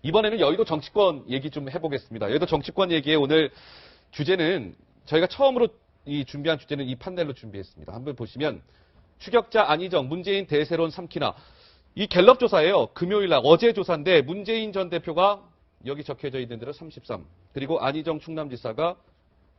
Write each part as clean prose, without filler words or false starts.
이번에는 여의도 정치권 얘기 좀 해보겠습니다. 여의도 정치권 얘기의 오늘 주제는 저희가 처음으로 준비한 주제는 이 판넬로 준비했습니다. 한번 보시면 추격자 안희정, 문재인 대세론 삼키나. 이 갤럽 조사예요. 금요일 날 어제 조사인데 문재인 전 대표가 여기 적혀져 있는 대로 33, 그리고 안희정 충남지사가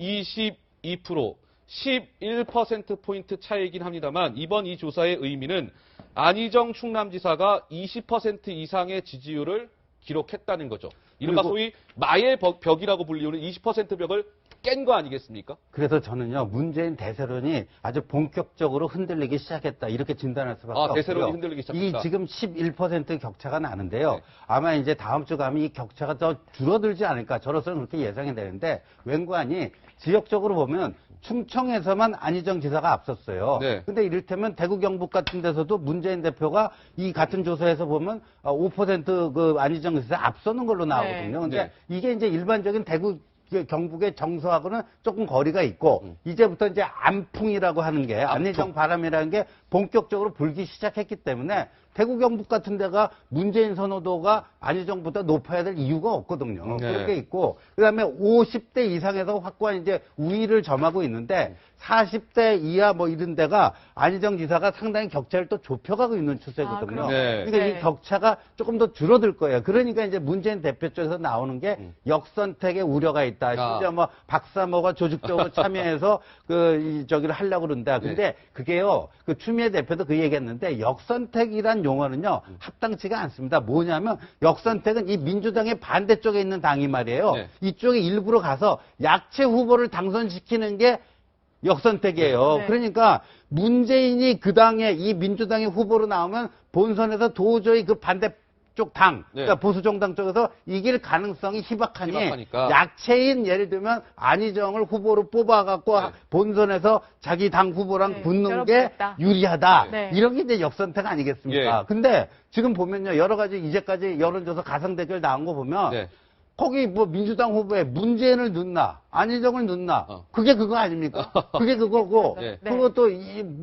22%, 11%포인트 차이긴 합니다만 이번 이 조사의 의미는 안희정 충남지사가 20% 이상의 지지율을 기록했다는 거죠. 이른바 소위 마의 벽이라고 불리우는 20% 벽을 깬 거 아니겠습니까? 그래서 저는요, 문재인 대세론이 아주 본격적으로 흔들리기 시작했다. 이렇게 진단할 수밖에 없고요. 대세론이 흔들리기 시작했다. 이 지금 11% 격차가 나는데요. 네. 아마 이제 다음 주 가면 이 격차가 더 줄어들지 않을까. 저로서는 그렇게 예상이 되는데, 웬관이 지역적으로 보면 충청에서만 안희정 지사가 앞섰어요. 네. 근데 이를테면 대구 경북 같은 데서도 문재인 대표가 이 같은 조사에서 보면 5% 안희정 지사 앞서는 걸로 나오거든요. 근데 네. 이게 이제 일반적인 대구 경북의 정서하고는 조금 거리가 있고 이제부터 이제 안풍이라고 하는 게 안희정 바람이라는 게 본격적으로 불기 시작했기 때문에 대구 경북 같은 데가 문재인 선호도가 안희정보다 높아야 될 이유가 없거든요. 네. 그렇게 있고 그다음에 50대 이상에서 확고한 이제 우위를 점하고 있는데 40대 이하 뭐 이런 데가 안희정 지사가 상당히 격차를 또 좁혀가고 있는 추세거든요. 네. 그러니까 이 격차가 조금 더 줄어들 거예요. 그러니까 이제 문재인 대표 쪽에서 나오는 게 역선택의 우려가 있다. 심지어 뭐 박사모가 조직적으로 참여해서 저기를 하려고 그런다. 근데 그게요, 추미애 대표도 그 얘기했는데 역선택이란 용어는요 합당치가 않습니다. 뭐냐면 역선택은 이 민주당의 반대쪽에 있는 당이 말이에요. 네. 이쪽에 일부러 가서 약체 후보를 당선시키는 게 역선택이에요. 네. 그러니까 문재인이 그 당에 이 민주당의 후보로 나오면 본선에서 도저히 그 반대쪽 당, 네. 그러니까 보수정당 쪽에서 이길 가능성이 희박하니 희박하니까. 약체인 예를 들면 안희정을 후보로 뽑아갖고 네. 본선에서 자기 당 후보랑 네, 붙는 게 열어보겠다. 유리하다. 네. 이런 게 이제 역선택 아니겠습니까? 예. 근데 지금 보면요, 여러 가지 이제까지 여론조사 가상대결 나온 거 보면 네. 거기 뭐 민주당 후보에 문재인을 넣나 안희정을 넣나 어. 그게 그거 아닙니까? 그게 그거고 네. 그것도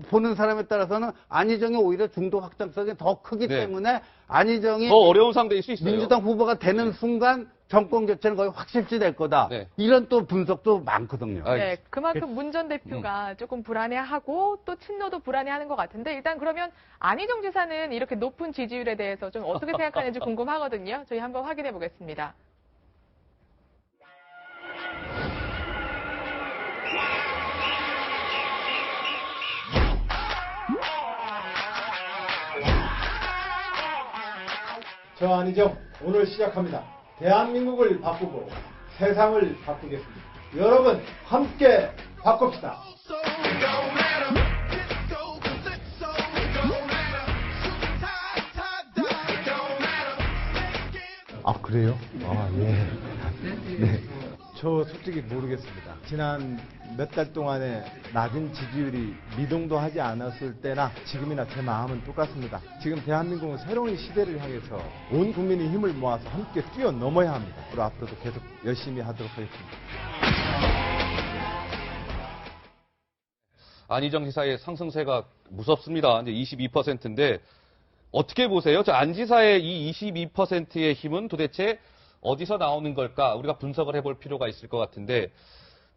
보는 사람에 따라서는 안희정이 오히려 중도 확장성이 더 크기 네. 때문에 안희정이 더 어려운 상대일 수 있어요. 민주당 후보가 되는 순간 정권 교체는 거의 확실시 될 거다. 네. 이런 또 분석도 많거든요. 네, 그만큼 문 전 대표가 조금 불안해하고 또 친노도 불안해하는 것 같은데 일단 그러면 안희정 지사는 이렇게 높은 지지율에 대해서 좀 어떻게 생각하는지 궁금하거든요. 저희 한번 확인해 보겠습니다. 저 안희정 오늘 시작합니다. 대한민국을 바꾸고 세상을 바꾸겠습니다. 여러분 함께 바꿉시다. 아, 그래요? 아, 예. 네. 저 솔직히 모르겠습니다. 지난 몇 달 동안에 낮은 지지율이 미동도 하지 않았을 때나 지금이나 제 마음은 똑같습니다. 지금 대한민국은 새로운 시대를 향해서 온 국민이 힘을 모아서 함께 뛰어넘어야 합니다. 그리고 앞으로도 계속 열심히 하도록 하겠습니다. 안희정 지사의 상승세가 무섭습니다. 이제 22%인데 어떻게 보세요? 저 안 지사의 이 22%의 힘은 도대체 어디서 나오는 걸까? 우리가 분석을 해볼 필요가 있을 것 같은데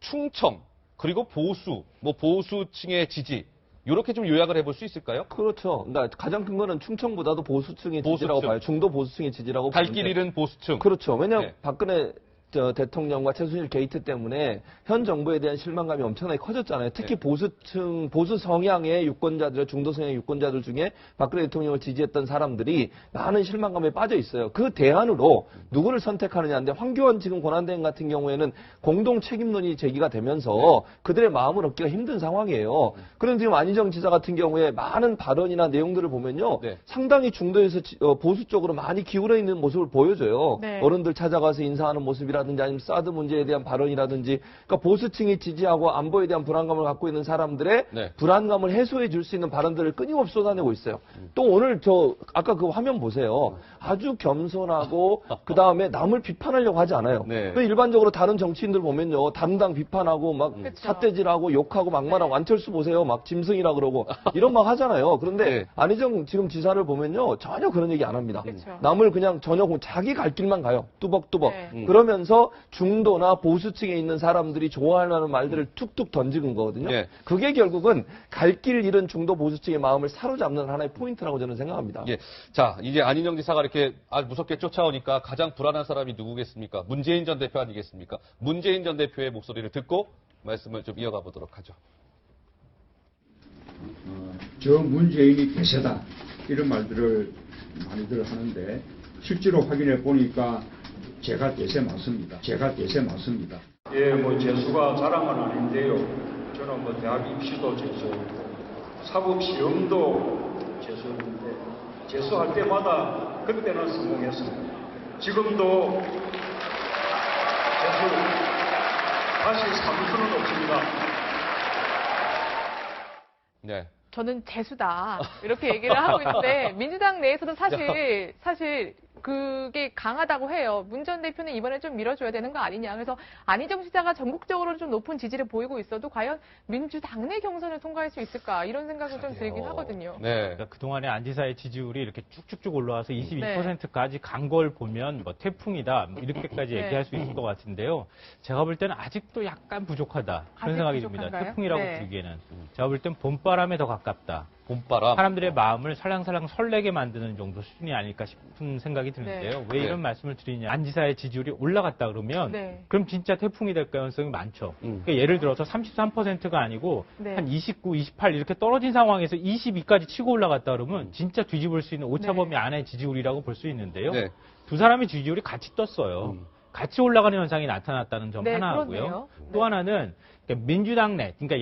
충청 그리고 보수, 뭐 보수층의 지지 이렇게 좀 요약을 해볼 수 있을까요? 그렇죠. 그러니까 가장 큰 거는 충청보다도 보수층의 지지라고 보수층. 봐요. 중도 보수층의 지지라고 갈 보는데. 길 잃은 보수층. 그렇죠. 왜냐하면 네. 박근혜 대통령과 최순실 게이트 때문에 현 정부에 대한 실망감이 엄청나게 커졌잖아요. 특히 네. 보수층, 보수 성향의 유권자들, 중도 성향의 유권자들 중에 박근혜 대통령을 지지했던 사람들이 많은 실망감에 빠져 있어요. 그 대안으로 누구를 선택하느냐인데 황교안 지금 권한대행 같은 경우에는 공동 책임론이 제기가 되면서 그들의 마음을 얻기가 힘든 상황이에요. 그런데 지금 안희정 지사 같은 경우에 많은 발언이나 내용들을 보면요. 네. 상당히 중도에서 보수 쪽으로 많이 기울어 있는 모습을 보여줘요. 네. 어른들 찾아가서 인사하는 모습이라 발언이라든지 아니면 사드 문제에 대한 발언이라든지 그러니까 보수층이 지지하고 안보에 대한 불안감을 갖고 있는 사람들의 네. 불안감을 해소해 줄 수 있는 발언들을 끊임없이 쏟아내고 있어요. 또 오늘 아까 그 화면 보세요. 아주 겸손하고 그 다음에 남을 비판하려고 하지 않아요. 네. 일반적으로 다른 정치인들 보면요. 다른 당 비판하고 막 그쵸. 삿대질하고 욕하고 막말하고 네. 안철수 보세요. 막 짐승이라 그러고 이런 막 하잖아요. 그런데 네. 안희정 지금 지사를 보면요. 전혀 그런 얘기 안 합니다. 그쵸. 남을 그냥 전혀 자기 갈 길만 가요. 뚜벅뚜벅. 네. 그러면서 중도나 보수층에 있는 사람들이 좋아할 만한 말들을 툭툭 던지는 거거든요. 예. 그게 결국은 갈 길 잃은 중도 보수층의 마음을 사로잡는 하나의 포인트라고 저는 생각합니다. 예. 자, 이제 안희정 지사가 이렇게 아주 무섭게 쫓아오니까 가장 불안한 사람이 누구겠습니까? 문재인 전 대표 아니겠습니까? 문재인 전 대표의 목소리를 듣고 말씀을 좀 이어가 보도록 하죠. 저 문재인이 대세다 이런 말들을 많이들 하는데 실제로 확인해 보니까 제가 대세 맞습니다. 제가 대세 맞습니다. 예, 뭐 재수가 자랑은 아닌데요. 저는 뭐 대학 입시도 재수했고 사법 시험도 재수했는데 재수할 때마다 그때는 성공했습니다. 지금도 재수 다시 삼을 수는 없습니다. 네. 저는 재수다 이렇게 얘기를 하고 있는데 민주당 내에서도 사실 그게 강하다고 해요. 문 전 대표는 이번에 좀 밀어줘야 되는 거 아니냐. 그래서 안희정 지사가 전국적으로 좀 높은 지지를 보이고 있어도 과연 민주당 내 경선을 통과할 수 있을까 이런 생각은 좀 들긴 하거든요. 네. 그러니까 그동안에 안 지사의 지지율이 이렇게 쭉쭉쭉 올라와서 22%까지 간 걸 보면 뭐 태풍이다 뭐 이렇게까지 네. 얘기할 수 있을 것 같은데요. 제가 볼 때는 아직도 약간 부족하다 그런 아직 생각이 듭니다. 부족한가요? 태풍이라고 네. 부르기에는. 제가 볼 땐 봄바람에 더 가깝다. 봄바람. 사람들의 마음을 살랑살랑 설레게 만드는 정도 수준이 아닐까 싶은 생각이 드는데요. 왜 이런 말씀을 드리냐. 안 지사의 지지율이 올라갔다 그러면 네. 그럼 진짜 태풍이 될 가능성이 많죠. 그러니까 예를 들어서 33%가 아니고 네. 한 29, 28 이렇게 떨어진 상황에서 22까지 치고 올라갔다 그러면 진짜 뒤집을 수 있는 오차범위 안의 지지율이라고 볼 수 있는데요. 네. 두 사람의 지지율이 같이 떴어요. 같이 올라가는 현상이 나타났다는 점 네, 하나 그렇네요. 하고요. 네. 또 하나는 그러니까 민주당 내, 그러니까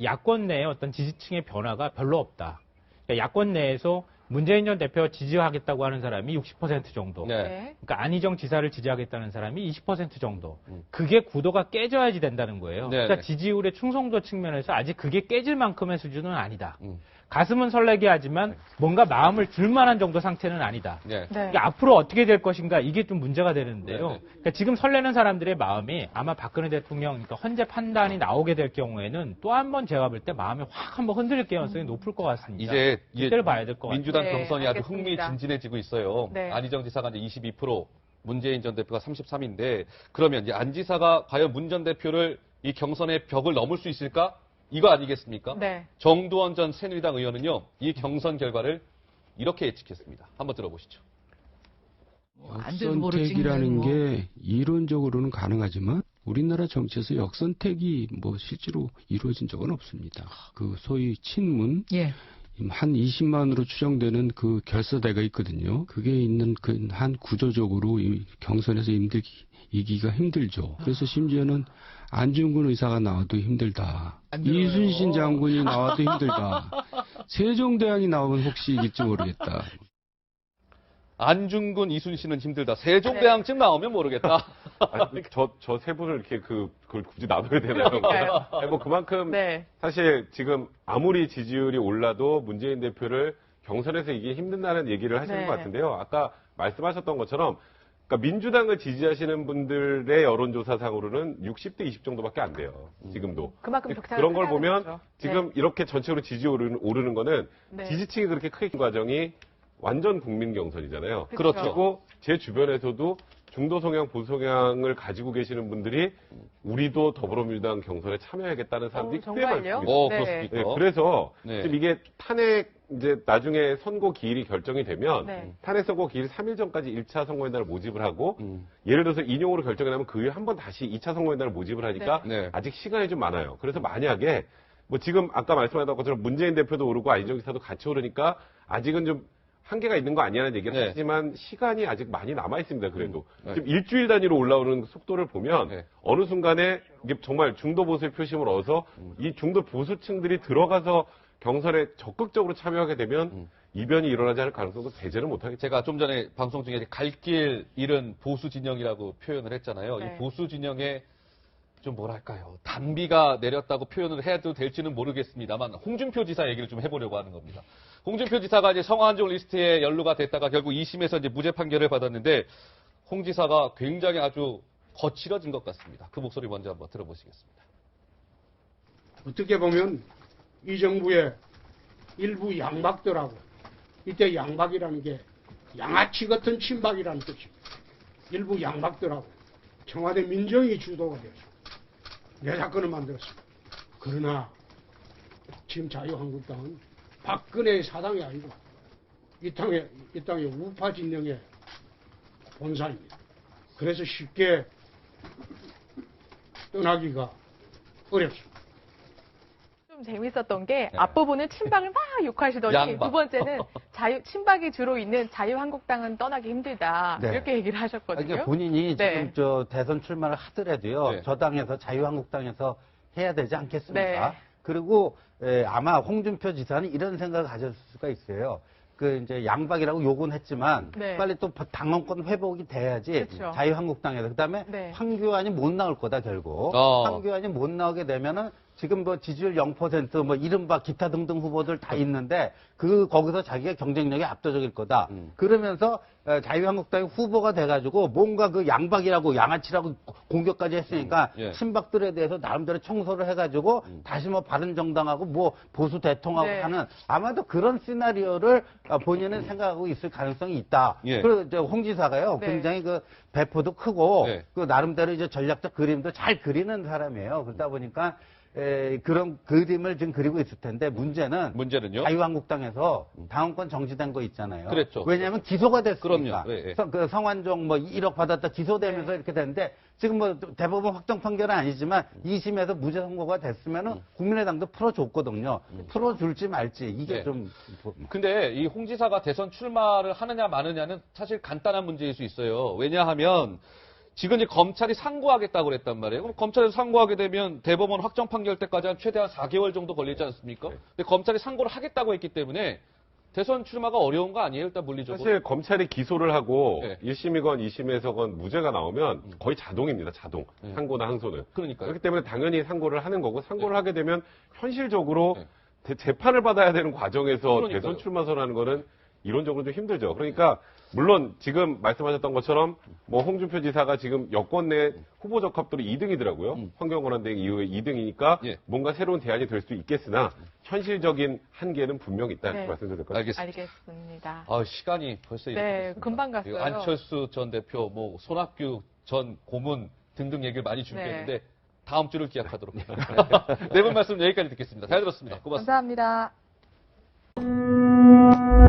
야권 내의 어떤 지지층의 변화가 별로 없다. 그러니까 야권 내에서 문재인 전 대표 지지하겠다고 하는 사람이 60% 정도. 네. 네. 그러니까 안희정 지사를 지지하겠다는 사람이 20% 정도. 그게 구도가 깨져야지 된다는 거예요. 네, 그러니까 네. 지지율의 충성도 측면에서 아직 그게 깨질 만큼의 수준은 아니다. 음. 가슴은 설레게 하지만 뭔가 마음을 줄 만한 정도 상태는 아니다. 네. 네. 그러니까 앞으로 어떻게 될 것인가 이게 좀 문제가 되는데요. 네, 네. 그러니까 지금 설레는 사람들의 마음이 아마 박근혜 대통령 그러니까 헌재 판단이 나오게 될 경우에는 또 한 번 제가 볼 때 마음이 확 한번 흔들릴 가능성이 높을 것 같습니다. 이제 이때를 봐야 될 것 같아요. 민주당 네, 경선이 아주 알겠습니다. 흥미진진해지고 있어요. 네. 안희정 지사가 이제 22%, 문재인 전 대표가 33인데 그러면 이제 안 지사가 과연 문 전 대표를 이 경선의 벽을 넘을 수 있을까? 이거 아니겠습니까? 네. 정두원 전 새누리당 의원은요, 이 경선 결과를 이렇게 예측했습니다. 한번 들어보시죠. 역선택이라는 게 이론적으로는 가능하지만 우리나라 정치에서 역선택이 뭐 실제로 이루어진 적은 없습니다. 그 소위 친문 한 20만으로 추정되는 그 결사대가 있거든요. 그게 있는 그 한 구조적으로 이 경선에서 이기기가 힘들죠. 그래서 심지어는 안중근 의사가 나와도 힘들다. 이순신 장군이 나와도 힘들다. 세종대왕이 나오면 혹시 이길지 모르겠다. 안중근, 이순신은 힘들다. 세종대왕쯤 나오면 모르겠다. 저 세 분을 이렇게 그걸 굳이 나눠야 되나요? 그러니까요. 아니, 뭐 그만큼 네. 사실 지금 아무리 지지율이 올라도 문재인 대표를 경선에서 이기기 힘든다는 얘기를 하시는 네. 것 같은데요. 아까 말씀하셨던 것처럼 그러니까 민주당을 지지하시는 분들의 여론조사상으로는 60대 20 정도밖에 안 돼요. 지금도. 그만큼 격차가 그런 걸 크다는 보면 거죠. 지금 이렇게 전체로 지지율이 오르는 거는 네. 지지층이 그렇게 크게 큰 과정이 완전 국민 경선이잖아요. 그렇죠. 그리고 제 주변에서도 중도 성향, 보수 성향을 가지고 계시는 분들이 우리도 더불어민주당 경선에 참여하겠다는 사람들이 꽤 정말요? 많습니다. 그럴 네. 수도 있고. 네, 그래서 네. 지금 이게 탄핵 이제 나중에 선고 기일이 결정이 되면 네. 탄핵 선고 기일 3일 전까지 1차 선거인단을 모집을 하고 음. 예를 들어서 인용으로 결정이 나면 그 후에 한 번 다시 2차 선거인단을 모집을 하니까 네. 아직 시간이 좀 많아요. 그래서 만약에 뭐 지금 아까 말씀하셨던 것처럼 문재인 대표도 오르고 안희정 지사도 같이 오르니까 아직은 좀 한계가 있는 거 아니냐는 얘기를 네. 하시지만 시간이 아직 많이 남아 있습니다. 그래도 네. 지금 일주일 단위로 올라오는 속도를 보면 네. 어느 순간에 이게 정말 중도 보수의 표심을 얻어서 이 중도 보수층들이 들어가서 경선에 적극적으로 참여하게 되면 이변이 일어나지 않을 가능성도 배제는 못하겠죠. 제가 좀 전에 방송 중에 갈 길 잃은 보수 진영이라고 표현을 했잖아요. 네. 이 보수 진영에 좀 뭐랄까요. 단비가 내렸다고 표현을 해도 될지는 모르겠습니다만 홍준표 지사 얘기를 좀 해보려고 하는 겁니다. 홍준표 지사가 이제 성완종 리스트에 연루가 됐다가 결국 2심에서 이제 무죄 판결을 받았는데 홍 지사가 굉장히 아주 거칠어진 것 같습니다. 그 목소리 먼저 한번 들어보시겠습니다. 어떻게 보면 이 정부의 일부 양박들하고 이때 양박이라는 게 양아치 같은 친박이라는 뜻입니다. 일부 양박들하고 청와대 민정이 주도가 되어서 내 사건을 만들었습니다. 그러나 지금 자유한국당은 박근혜의 사당이 아니고 이 땅의 우파 진영의 본사입니다. 그래서 쉽게 떠나기가 어렵습니다. 좀 재밌었던 게 앞부분은 친박을 막 욕하시더니 양박. 두 번째는 친박이 주로 있는 자유한국당은 떠나기 힘들다. 네. 이렇게 얘기를 하셨거든요. 그러니까 본인이 네. 지금 저 대선 출마를 하더라도요. 네. 저 당에서 자유한국당에서 해야 되지 않겠습니까? 네. 그리고 아마 홍준표 지사는 이런 생각을 가졌을 수가 있어요. 그 이제 양박이라고 욕은 했지만 네. 빨리 또 당원권 회복이 돼야지 그렇죠. 자유한국당에서 그다음에 네. 황교안이 못 나올 거다 결국 황교안이 못 나오게 되면은 지금 뭐 지지율 0% 뭐 이른바 기타 등등 후보들 다 있는데 거기서 자기가 경쟁력이 압도적일 거다. 그러면서 자유한국당의 후보가 돼가지고 뭔가 그 양박이라고 양아치라고 공격까지 했으니까 예. 친박들에 대해서 나름대로 청소를 해가지고 다시 뭐 바른정당하고 뭐 보수 대통하고 네. 하는 아마도 그런 시나리오를 본인은 생각하고 있을 가능성이 있다. 예. 그리고 이제 홍 지사가요 네. 굉장히 그 배포도 크고 네. 그 나름대로 이제 전략적 그림도 잘 그리는 사람이에요. 그러다 보니까 그런 그림을 지금 그리고 있을 텐데 문제는요? 자유한국당에서 당원권 정지된 거 있잖아요. 그랬죠. 왜냐하면 기소가 됐으니까. 그럼요. 네, 네. 그 성완종 뭐 1억 받았다 기소되면서 네. 이렇게 되는데 지금 뭐 대법원 확정 판결은 아니지만 2심에서 무죄 선고가 됐으면은 국민의당도 풀어줬거든요. 풀어줄지 말지 이게 네. 좀 근데 이 홍 지사가 대선 출마를 하느냐 마느냐는 사실 간단한 문제일 수 있어요. 왜냐하면 지금 이제 검찰이 상고하겠다고 그랬단 말이에요. 그럼 검찰에서 상고하게 되면 대법원 확정 판결 때까지 한 최대한 4개월 정도 걸리지 않습니까? 근데 검찰이 상고를 하겠다고 했기 때문에 대선 출마가 어려운 거 아니에요? 일단 물리적으로. 사실 검찰이 기소를 하고 네. 1심이건 2심에서건 무죄가 나오면 거의 자동입니다. 자동. 네. 상고나 항소는. 그러니까요. 그렇기 때문에 당연히 상고를 하는 거고 상고를 하게 되면 현실적으로 네. 재판을 받아야 되는 과정에서 그러니까요. 대선 출마 선언하는 거는 이론적으로 좀 힘들죠. 그러니까 물론 지금 말씀하셨던 것처럼 뭐 홍준표 지사가 지금 여권 내 후보 적합도로 2등이더라고요. 환경권한대행 이후에 2등이니까 예. 뭔가 새로운 대안이 될 수 있겠으나 현실적인 한계는 분명히 있다. 네. 말씀드릴 것 같습니다. 알겠습니다. 시간이 벌써 이렇게 네, 됐습니다. 금방 갔어요. 안철수 전 대표, 뭐 손학규 전 고문 등등 얘기를 많이 준비했는데 다음 주를 기약하도록. 네 분 말씀 여기까지 듣겠습니다. 잘 들었습니다. 고맙습니다. 감사합니다.